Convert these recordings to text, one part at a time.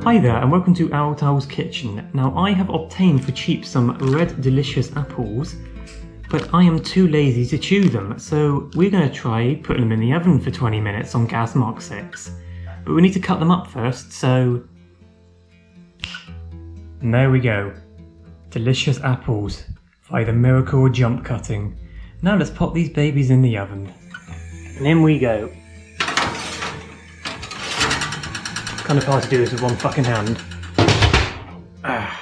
Hi there and welcome to OwlTowel's kitchen. Now I have obtained for cheap some red delicious apples, but I am too lazy to chew them, so we're going to try putting them in the oven for 20 minutes on gas mark 6. But we need to cut them up first, so... And there we go. Delicious apples by the miracle of jump cutting. Now let's pop these babies in the oven. And in we go. Kind of hard to do this with one fucking hand. I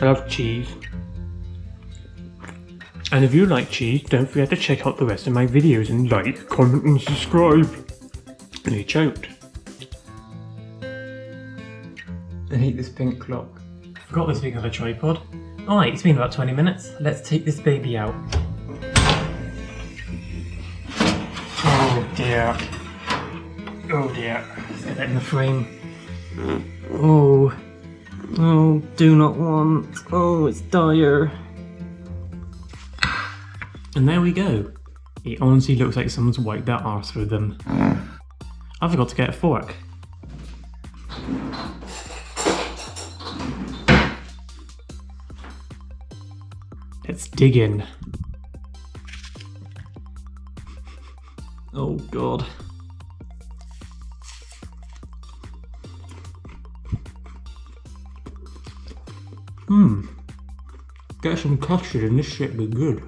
love cheese. And if you like cheese, don't forget to check out the rest of my videos and like, comment and subscribe. And you choked. I hate this pink clock. Forgot this thing on a tripod. Alright, it's been about 20 minutes. Let's take this baby out. Oh dear. Oh dear. Let's get that in the frame. Oh. Oh, do not want. Oh, it's dire. And there we go. It honestly looks like someone's wiped their arse with them. I forgot to get a fork. Let's dig in. Oh god. Get some custard and this shit be good.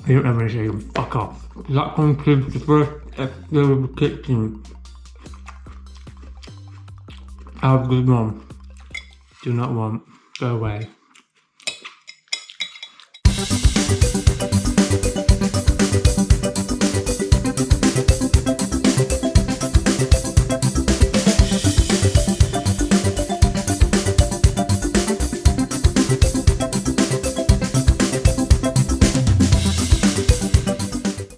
I don't have any say fuck off. That concludes the first episode of the kitchen. Have a good one. Do not want. Go away.